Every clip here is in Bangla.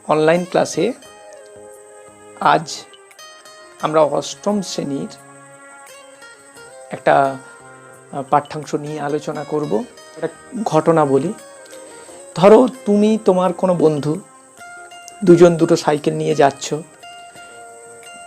অনলাইন ক্লাসে আজ আমরা অষ্টম শ্রেণীর একটা পাঠ্যাংশ নিয়ে আলোচনা করব। একটা ঘটনা বলি। ধরো তুমি তোমার কোনো বন্ধু দুজন দুটো সাইকেল নিয়ে যাচ্ছ,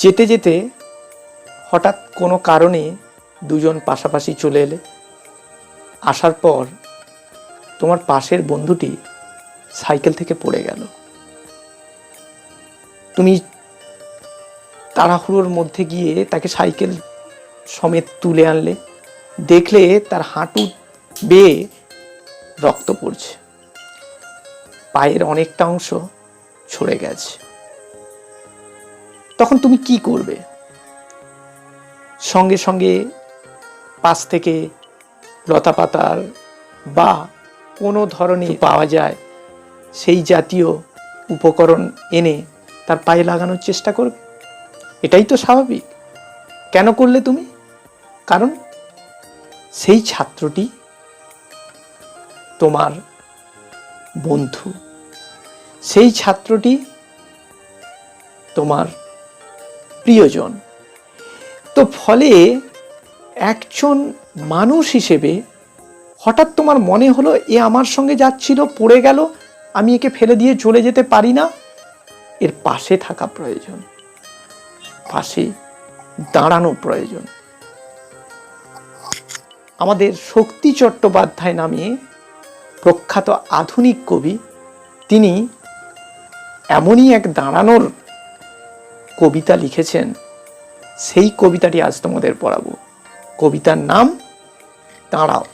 যেতে যেতে হঠাৎ কোনো কারণে দুজন পাশাপাশি চলে এলে। আসার পর তোমার পাশের বন্ধুটি সাইকেল থেকে পড়ে গেল। তুমি তাড়াহুড়োর মধ্যে গিয়ে তাকে সাইকেল সমেত তুলে আনলে, দেখলে তার হাঁটু বেয়ে রক্ত পড়ছে, পায়ের অনেকটা অংশ ছড়ে গেছে। তখন তুমি কি করবে? সঙ্গে সঙ্গে পাশ থেকে লতাপাতার বা কোনো ধরনের পাওয়া যায় সেই জাতীয় উপকরণ এনে তার পায়ে লাগানোর চেষ্টা করবে? এটাই তো স্বাভাবিক। কেন করলে তুমি? কারণ সেই ছাত্রটি তোমার বন্ধু, সেই ছাত্রটি তোমার প্রিয়জন। তো ফলে একজন মানুষ হিসেবে হঠাৎ তোমার মনে হলো এ আমার সঙ্গে যাচ্ছিল, পড়ে গেল, আমি একে ফেলে দিয়ে চলে যেতে পারি না, এর পাশে থাকা প্রয়োজন, পাশে দাঁড়ানো প্রয়োজন। আমাদের শক্তি চট্টোপাধ্যায় নামে প্রখ্যাত আধুনিক কবি, তিনি এমনই এক দাঁড়ানোর কবিতা লিখেছেন। সেই কবিতাটি আজ তোমাদের পড়াবো। কবিতার নাম দাঁড়াও।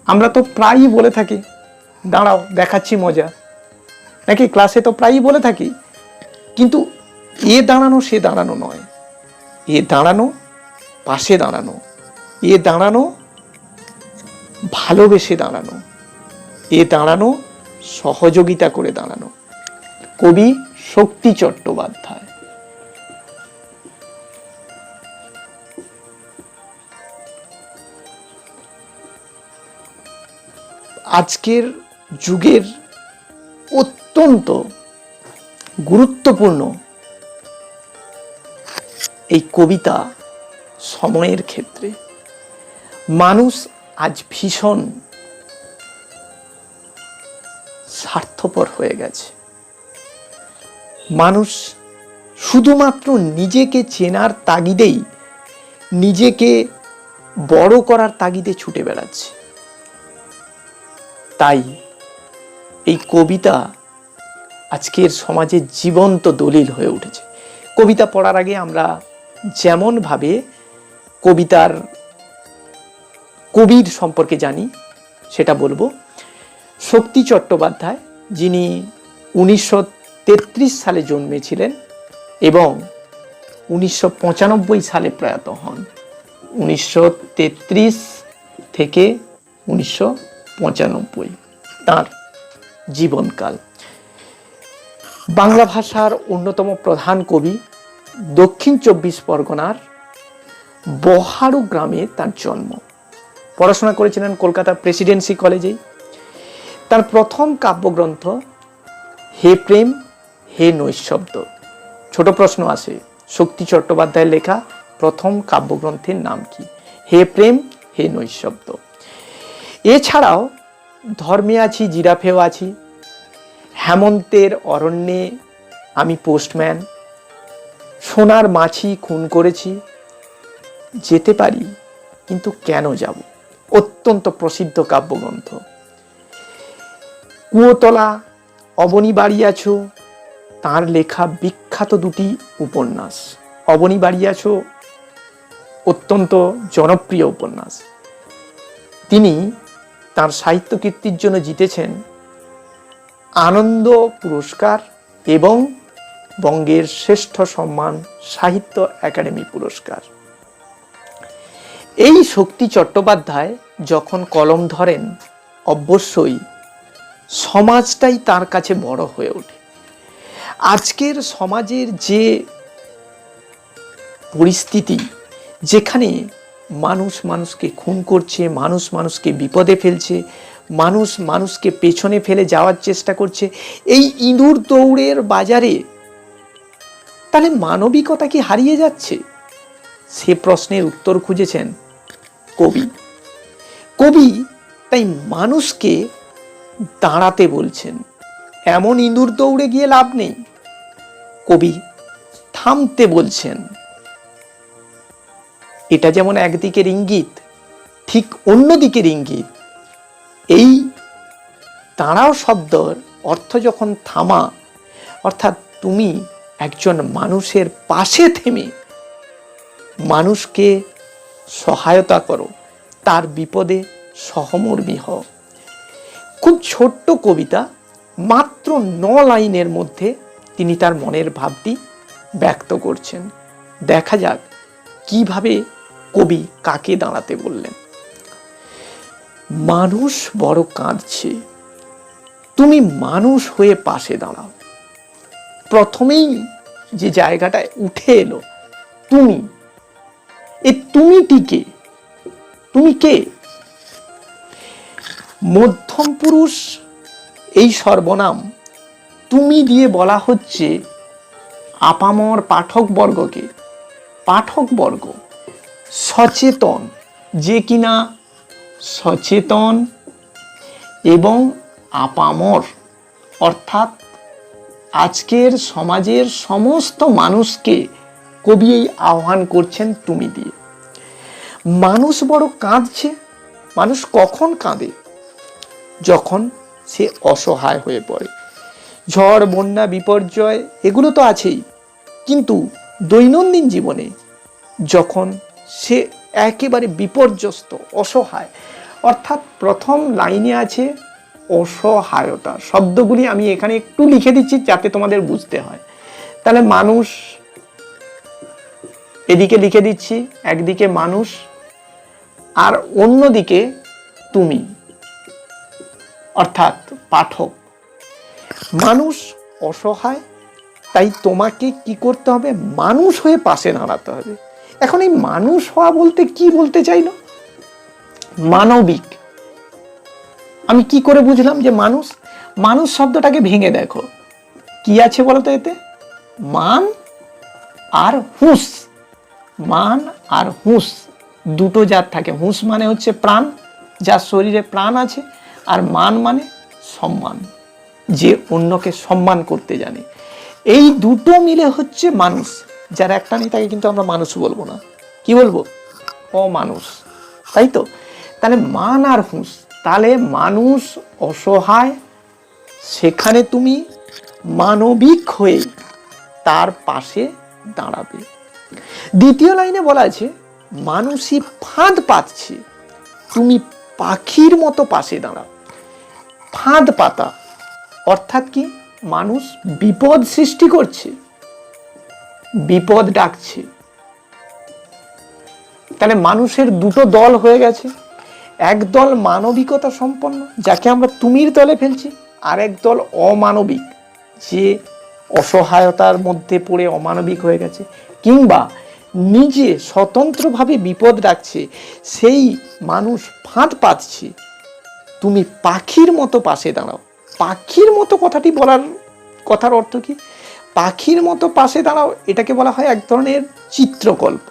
আমরা তো প্রায়ই বলে থাকি দাঁড়াও, দেখাচ্ছি মজা, নাকি? ক্লাসে তো প্রায়ই বলে থাকি। কিন্তু এ দাঁড়ানো সে দাঁড়ানো নয়। এ দাঁড়ানো পাশে দাঁড়ানো, এ দাঁড়ানো ভালোবেসে দাঁড়ানো, এ দাঁড়ানো সহযোগিতা করে দাঁড়ানো। কবি শক্তি চট্টোপাধ্যায়। আজকের যুগের অত্যন্ত গুরুত্বপূর্ণ এই কবিতা সময়ের ক্ষেত্রে মানুষ আজ ভীষণ স্বার্থপর হয়ে গেছে। মানুষ শুধুমাত্র নিজেকে চেনার তাগিদেই, নিজেকে বড় করার তাগিদে ছুটে বেড়াচ্ছে। তাই এই কবিতা আজকের সমাজে জীবন্ত দলিল হয়ে উঠেছে। কবিতা পড়ার আগে আমরা যেমনভাবে কবির সম্পর্কে জানি সেটা বলবো। শক্তি চট্টোপাধ্যায়, যিনি 1933 সালে জন্মেছিলেন এবং 1995 সালে প্রয়াত হন। 1933 থেকে 1995 তাঁর জীবনকাল। বাংলা ভাষার অন্যতম প্রধান কবি। দক্ষিণ 24 পরগনার বহারু গ্রামে তার জন্ম। পড়াশোনা করেছিলেন কলকাতা প্রেসিডেন্সি কলেজেই। তার প্রথম কাব্যগ্রন্থ হে প্রেম হে নৈঃশব্দ। ছোট প্রশ্ন আসে, শক্তি চট্টোপাধ্যায়ের লেখা প্রথম কাব্যগ্রন্থের নাম কি? হে প্রেম হে নৈঃশব্দ। এছাড়াও ধর্মে আছি, জিরাফেও আছি, হেমন্তের অরণ্যে আমি পোস্টম্যান, সোনার মাছি খুন করেছি, যেতে পারি কিন্তু কেন যাব, অত্যন্ত প্রসিদ্ধ কাব্যগ্রন্থ। কুয়োতলা, অবনী বাড়িয়াছ, তাঁর লেখা বিখ্যাত দুটি উপন্যাস। অবনী বাড়িয়াছ অত্যন্ত জনপ্রিয় উপন্যাস। তিনি তাঁর সাহিত্য কীর্তির জন্য জিতেছেন আনন্দ পুরস্কার এবং বঙ্গের শ্রেষ্ঠ সম্মান সাহিত্য একাডেমি পুরস্কার। এই শক্তি চট্টোপাধ্যায় যখন কলম ধরেন, অবশ্যই সমাজটাই তার কাছে বড় হয়ে ওঠে। আজকের সমাজের যে পরিস্থিতি, যেখানে মানুষ মানুষকে খুন করছে, মানুষ মানুষকে বিপদে ফেলছে, মানুষ মানুষকে পেছনে ফেলে যাওয়ার চেষ্টা করছে, এই ইঁদুর দৌড়ের বাজারে তাহলে মানবিকতা কি হারিয়ে যাচ্ছে? সে প্রশ্নের উত্তর খুঁজেছেন কবি। কবি তাই মানুষকে দাঁড়াতে বলছেন। এমন ইঁদুর দৌড়ে গিয়ে লাভ নেই, কবি থামতে বলছেন। এটা যেমন একদিকের ইঙ্গিত, ঠিক অন্য দিকের ইঙ্গিত। এই দাঁড়াও শব্দের অর্থ যখন থামা, অর্থাৎ তুমি একজন মানুষের পাশে থেমে মানুষকে সহায়তা করো, তার বিপদে সহমর্মী হও। খুব ছোট্ট কবিতা, মাত্র 9 লাইনের মধ্যে তিনি তার মনের ভাবটি ব্যক্ত করছেন। দেখা যাক কিভাবে কবি কাকে দাঁড়াতে বললেন। মানুষ বড় কাঁদছে, তুমি মানুষ হয়ে পাশে দাঁড়াও। প্রথমেই যে জায়গাটায় উঠে এলো তুমি, এই তুমিটিকে, তুমি কে? মধ্যম পুরুষ এই সর্বনাম তুমি দিয়ে বলা হচ্ছে আপামর পাঠকবর্গকে। পাঠকবর্গ সচেতন, যে কিনা সচেতন এবং আপামর, অর্থাৎ আজকের সমাজের সমস্ত মানুষকে কবি এই আহ্বান করছেন তুমি দিয়ে। মানুষ বড় কাঁদছে। মানুষ কখন কাঁদে? যখন সে অসহায় হয়ে পড়ে। ঝড়, বন্যা, বিপর্যয় এগুলো তো আছেই, কিন্তু দৈনন্দিন জীবনে যখন সে একেবারে বিপর্যস্ত, অসহায়, অর্থাৎ প্রথম লাইনে আছে অসহায়তা। শব্দগুলি আমি এখানে একটু লিখে দিচ্ছি যাতে তোমাদের বুঝতে হয়। তাহলে মানুষ, এদিকে লিখে দিচ্ছি, একদিকে মানুষ আর অন্যদিকে তুমি, অর্থাৎ পাঠক। মানুষ অসহায়, তাই তোমাকে কি করতে হবে? মানুষ হয়ে পাশে দাঁড়াতে হবে। এখন এই মানুষ হওয়া বলতে কি বলতে চাইলো? মানবিক। আমি কি করে বুঝলাম যে মানুষ? মানুষ শব্দটাকে ভেঙে দেখো, কি আছে বলতো এতে? মান আর হুঁশ। মান আর হুঁশ দুটো জাত থাকে। হুঁশ মানে হচ্ছে প্রাণ, যার শরীরে প্রাণ আছে, আর মান মানে সম্মান, যে অন্যকে সম্মান করতে জানে। এই দুটো মিলে হচ্ছে মানুষ। যার একটা নেই তাকে কিন্তু আমরা মানুষ বলবো না, কি বলবো? অমানুষ, তাই তো? তাহলে মান আর হুঁশ। তাহলে মানুষ অসহায়, সেখানে তুমি মানবিক হয়ে তার পাশে দাঁড়াবে। দ্বিতীয় লাইনে বলা আছে মানুষই ফাঁদ পাতছে, তুমি পাখির মতো পাশে দাঁড়াও। ফাঁদ পাতা অর্থাৎ কি? মানুষ বিপদ সৃষ্টি করছে, বিপদ ডাকছে। তাহলে মানুষের দুটো দল হয়ে গেছে। এক দল মানবিকতা সম্পন্ন, যাকে আমরা তুমির দলে ফেলছি, আর এক দল অমানবিক, যে অসহায়তার মধ্যে পড়ে অমানবিক হয়ে গেছে, কিংবা নিজে স্বতন্ত্রভাবে বিপদ ডাকছে, সেই মানুষ ফাঁদ পাতছে। তুমি পাখির মতো পাশে দাঁড়াও। পাখির মতো কথাটি বলার কথার অর্থ কি? পাখির মতো পাশে দাঁড়াও, এটাকে বলা হয় এক ধরনের চিত্রকল্প।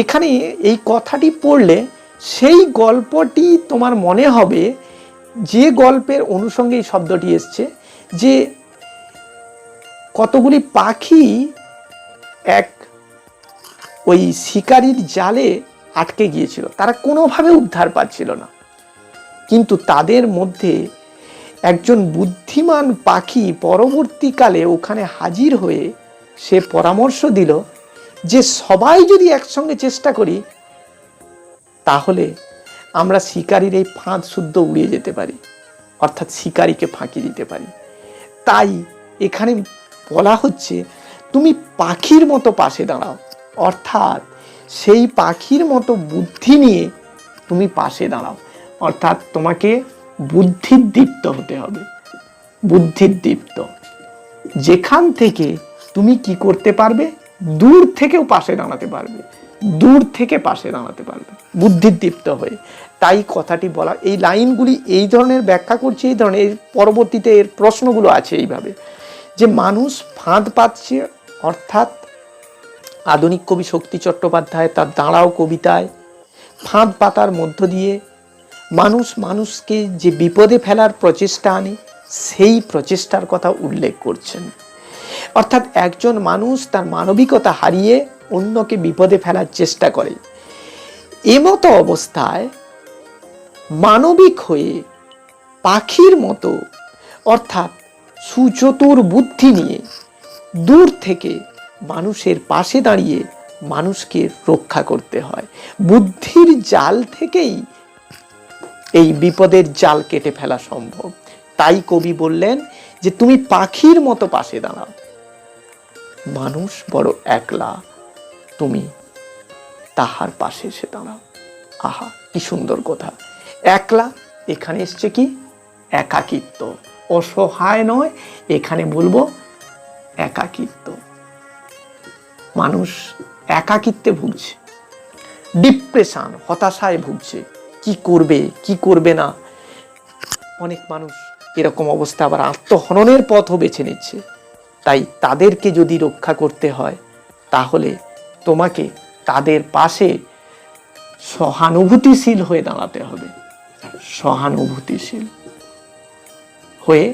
এখানে এই কথাটি পড়লে সেই গল্পটি তোমার মনে হবে, যে গল্পের অনুষঙ্গে এই শব্দটি এসছে, যে কতগুলি পাখি এক ওই শিকারীর জালে আটকে গিয়েছিল, তারা কোনোভাবে উদ্ধার পাচ্ছিল না। কিন্তু তাদের মধ্যে একজন বুদ্ধিমান পাখি পরবর্তীকালে ওখানে হাজির হয়ে সে পরামর্শ দিল যে সবাই যদি একসঙ্গে চেষ্টা করি তাহলে আমরা শিকারীর এই ফাঁদ শুদ্ধ উড়িয়ে যেতে পারি, অর্থাৎ শিকারীকে ফাঁকি দিতে পারি। তাই এখানে বলা হচ্ছে তুমি পাখির মতো পাশে দাঁড়াও, অর্থাৎ সেই পাখির মতো বুদ্ধি নিয়ে তুমি পাশে দাঁড়াও। অর্থাৎ তোমাকে বুদ্ধিদীপ্ত হতে হবে, বুদ্ধিদীপ্ত। যেখান থেকে তুমি কি করতে পারবে, দূর থেকেও পাশে দাঁড়াতে পারবে, দূর থেকে পাশে দাঁড়াতে পারবে বুদ্ধিদীপ্ত হয়ে। তাই কথাটি বলা, এই লাইনগুলি এই ধরনের ব্যাখ্যা করছে, এই ধরনের পরবর্তীতে এর প্রশ্নগুলো আছে এইভাবে, যে মানুষ ফাঁদ পাচ্ছে, অর্থাৎ আধুনিক কবি শক্তি চট্টোপাধ্যায় তার দাঁড়াও কবিতায় ফাঁদ পাতার মধ্য দিয়ে মানুষকে যে বিপদে ফেলার প্রচেষ্টা আনে, সেই প্রচেষ্টার কথা উল্লেখ করছেন। অর্থাৎ একজন মানুষ তার মানবিকতা হারিয়ে অন্যকে বিপদে ফেলার চেষ্টা করে, এমতো অবস্থায় মানবিক হয়ে পাখির মতো, অর্থাৎ সুচতুর বুদ্ধি নিয়ে দূর থেকে মানুষের পাশে দাঁড়িয়ে মানুষকে রক্ষা করতে হয়। বুদ্ধির জাল থেকেই এই বিপদের জাল কেটে ফেলা সম্ভব। তাই কবি বললেন যে তুমি পাখির মতো পাশে দাঁড়াও, মানুষ বড় একলা, তুমি তাহার পাশে এসে দাঁড়াও। আহা, কি সুন্দর কথা। একলা, এখানে এসছে কি একাকিত্ব, অসহায় নয়, এখানে বলবো একাকিত্ব। মানুষ একাকিত্বে ভুগছে, ডিপ্রেশন, হতাশায় ভুগছে, কি করবে কি করবে না। অনেক মানুষ এরকম অবস্থা আবার আত্মহননের পথও বেছে নিচ্ছে। তাই তাদেরকে যদি রক্ষা করতে হয়, তাহলে তোমাকে তাদের পাশে সহানুভূতিশীল হয়ে দাঁড়াতে হবে, সহানুভূতিশীল হয়ে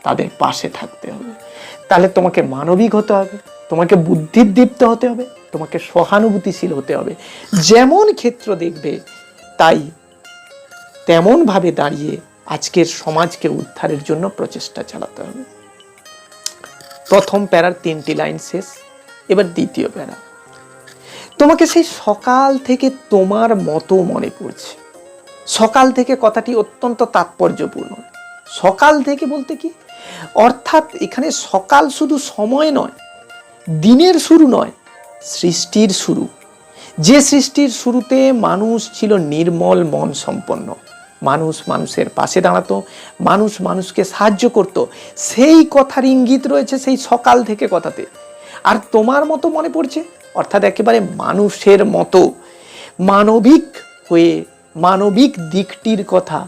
তাদের পাশে থাকতে হবে। তাহলে তোমাকে মানবিক হতে হবে, তোমাকে বুদ্ধিদীপ্ত হতে হবে, তোমাকে সহানুভূতিশীল হতে হবে। যেমন ক্ষেত্র দেখবে, তাই তেমন ভাবে দাঁড়িয়ে আজকের সমাজকে উদ্ধারের জন্য প্রচেষ্টা চালাতে হবে। প্রথম প্যারার 3টি লাইন শেষ, এবার দ্বিতীয় প্যারা। তোমাকে সেই সকাল থেকে তোমার মতো মনে পড়ছে। সকাল থেকে কথাটি অত্যন্ত তাৎপর্যপূর্ণ। সকাল থেকে বলতে কি, অর্থাৎ এখানে সকাল শুধু সময় নয়, দিনের শুরু নয়, সৃষ্টির শুরু। যে সৃষ্টির শুরুতে মানুষ ছিল নির্মল মন সম্পন্ন, মানুষ মানুষের পাশে দাঁড়াতো, মানুষ মানুষকে সাহায্য করত, সেই কথার ইঙ্গিত রয়েছে সেই সকাল থেকে কথাতে। আর তোমার মতো মনে পড়ছে, অর্থাৎ একেবারে মানুষের মতো মানবিক হয়ে মানবিক দিকটির কথা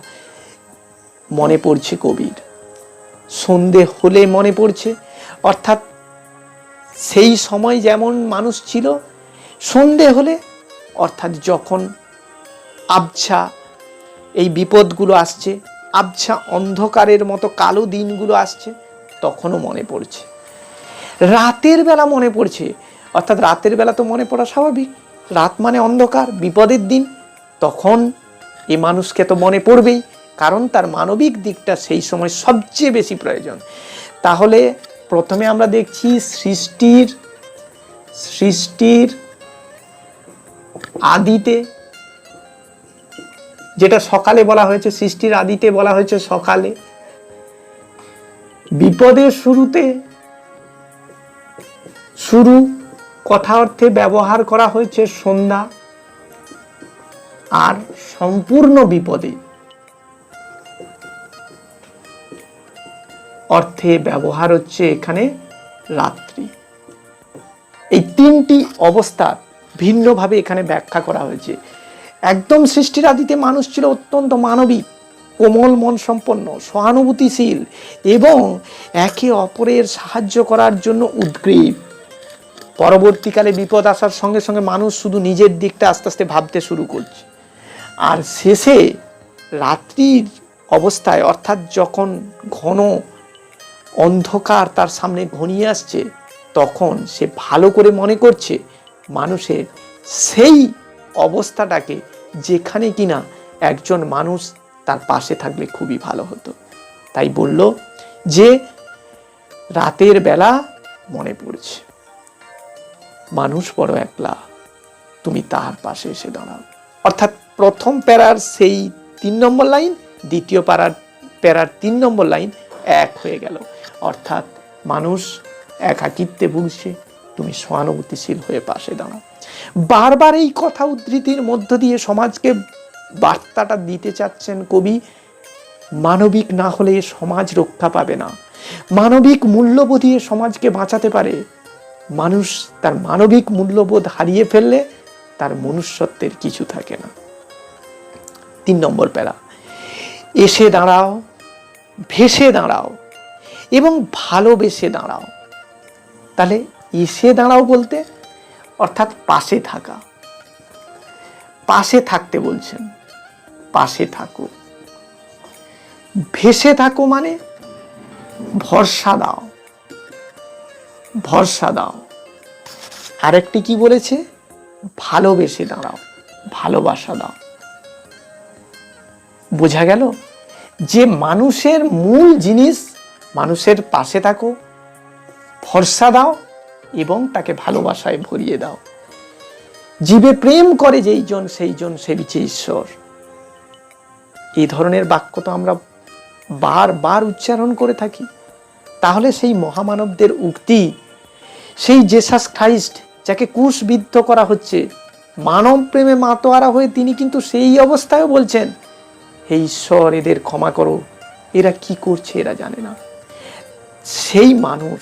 মনে পড়ছে কবির। সন্ধে হলে মনে পড়ছে, অর্থাৎ সেই সময় যেমন মানুষ ছিল, সন্ধে হলে, অর্থাৎ যখন আবছা এই বিপদগুলো আসছে, আবছা অন্ধকারের মতো কালো দিনগুলো আসছে, তখনও মনে পড়ছে। রাতের বেলা মনে পড়ছে, অর্থাৎ রাতের বেলা তো মনে পড়া স্বাভাবিক, রাত মানে অন্ধকার, বিপদের দিন, তখন এই মানুষকে তো মনে পড়বেই, কারণ তার মানবিক দিকটা সেই সময় সবচেয়ে বেশি প্রয়োজন। তাহলে প্রথমে আমরা দেখছি সৃষ্টির আদিতে, যেটা সকালে বলা হয়েছে, সৃষ্টির আদিতে বলা হয়েছে সকালে। বিপদের শুরুতে, শুরু কথা অর্থে ব্যবহার করা হয়েছে সন্ধ্যা, আর সম্পূর্ণ বিপদে অর্থে ব্যবহার হচ্ছে এখানে রাত্রি। এই 3টি অবস্থা ভিন্নভাবে এখানে ব্যাখ্যা করা হয়েছে। একদম সৃষ্টির আদিতে মানুষ ছিল অত্যন্ত মানবিক, কোমল মন সম্পন্ন, সহানুভূতিশীল এবং একে অপরের সাহায্য করার জন্য উদ্গ্রীব। পরবর্তীকালে বিপদ আসার সঙ্গে সঙ্গে মানুষ শুধু নিজের দিকটা আস্তে আস্তে ভাবতে শুরু করছে। আর শেষে রাত্রির অবস্থায়, অর্থাৎ যখন ঘন অন্ধকার তার সামনে ঘনিয়ে আসছে, তখন সে ভালো করে মনে করছে মানুষের সেই অবস্থাটাকে, যেখানে কিনা একজন মানুষ তার পাশে থাকলে খুবই ভালো হতো। তাই বলল যে রাতের বেলা মনে পড়ছে, মানুষ বড় একলা, তুমি তাহার পাশে এসে দাঁড়াও। অর্থাৎ প্রথম প্যারার সেই 3 নম্বর লাইন, দ্বিতীয় প্যারার 3 নম্বর লাইন এক হয়ে গেল। অর্থাৎ মানুষ একাকিত্বে ভুগছে, তুমি সহানুভূতিশীল হয়ে পাশে দাঁড়াও। বারবার এই কথা উদ্ধৃতির মধ্য দিয়ে সমাজকে বার্তাটা দিতে চাচ্ছেন কবি, মানবিক না হলে সমাজ রক্ষা পাবে না। মানবিক মূল্যবোধ দিয়ে সমাজকে বাঁচাতে পারে। মানুষ তার মানবিক মূল্যবোধ হারিয়ে ফেললে তার মনুষ্যত্বের কিছু থাকে না। 3 নম্বর প্যারা, এসে দাঁড়াও, ভেসে দাঁড়াও এবং ভালোবেসে দাঁড়াও। তাহলে এসে দাঁড়াও বলতে অর্থাৎ পাশে থাকা, পাশে থাকতে বলছেন, পাশে থাকো। ভেসে থাকো মানে ভরসা দাও, ভরসা দাও। আরেকটি কি বলেছে? ভালোবেসে দাঁড়াও, ভালোবাসা দাও। বোঝা গেল যে মানুষের মূল জিনিস, মানুষের পাশে থাকো, ভরসা দাও এবং তাকে ভালোবাসায় ভরিয়ে দাও। জীবে প্রেম করে যেই জন সেই জন সেবিছে ঈশ্বর। এই ধরনের বাক্য তো আমরা বারবার উচ্চারণ করে থাকি। তাহলে সেই মহামানবদের উক্তি, সেই জেসাস খ্রাইস্ট যাকে ক্রুশবিদ্ধ করা হচ্ছে, মানব প্রেমে মাতোয়ারা হয়ে তিনি কিন্তু সেই অবস্থায় বলছেন, হে ঈশ্বর এদের ক্ষমা করো, এরা কি করছে এরা জানে না। সেই মানুষ,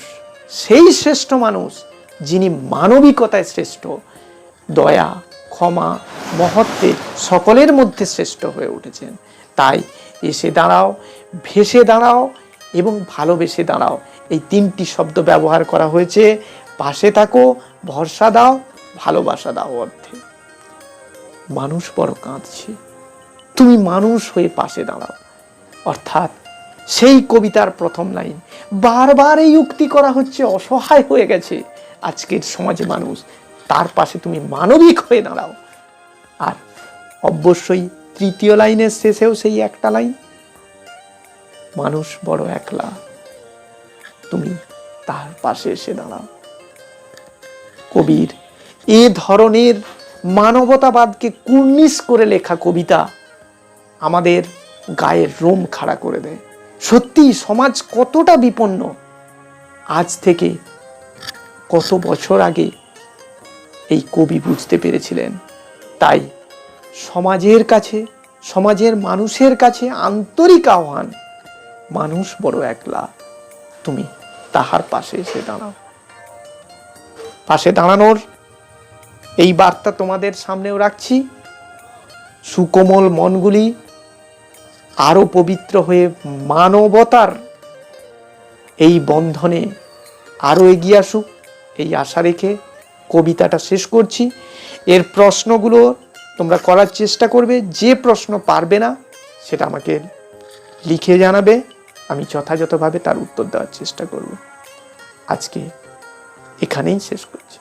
সেই শ্রেষ্ঠ মানুষ যিনি মানবিকতায় শ্রেষ্ঠ, দয়া, ক্ষমা, মহত্বে সকলের মধ্যে শ্রেষ্ঠ হয়ে উঠেছেন। তাই এসে দাঁড়াও, ভেসে দাঁড়াও এবং ভালোবেসে দাঁড়াও, এই 3টি শব্দ ব্যবহার করা হয়েছে পাশে থাকো, ভরসা দাও, ভালোবাসা দাও অর্থে। মানুষ বড় কাঁদছে, তুমি মানুষ হয়ে পাশে দাঁড়াও। অর্থাৎ সেই কবিতার প্রথম লাইন, বারবার এই উক্তি করা হচ্ছে, অসহায় হয়ে গেছে আজকের সমাজে মানুষ, তার পাশে তুমি মানবিক হয়ে দাঁড়াও। আর অবশ্যই 3য় লাইনের শেষেও সেই একটা লাইন, মানুষ বড় একলা, তুমি তার পাশে এসে দাঁড়াও। কবির এ ধরনের মানবতাবাদকে কুর্নিশ করে লেখা কবিতা আমাদের গায়ের রোম খাড়া করে দেয়। সত্যি সমাজ কতটা বিপন্ন, আজ থেকে কত বছর আগে এই কবি বুঝতে পেরেছিলেন। তাই সমাজের কাছে, সমাজের মানুষের কাছে আন্তরিক আহ্বান, মানুষ বড় একলা, তুমি তাহার পাশে এসে দাঁড়াও। পাশে দাঁড়ানোর এই বার্তা তোমাদের সামনেও রাখছি। সুকোমল মনগুলি আরো পবিত্র হয়ে মানবতার এই বন্ধনে আরো এগিয়ে আসুক, এই আশা রেখে কবিতাটা শেষ করছি। এর প্রশ্নগুলো তোমরা করার চেষ্টা করবে, যে প্রশ্ন পারবে না সেটা আমাকে লিখে জানাবে, আমি যথাযথভাবে তার উত্তর দেওয়ার চেষ্টা করব। আজকে এখানেই শেষ করছি।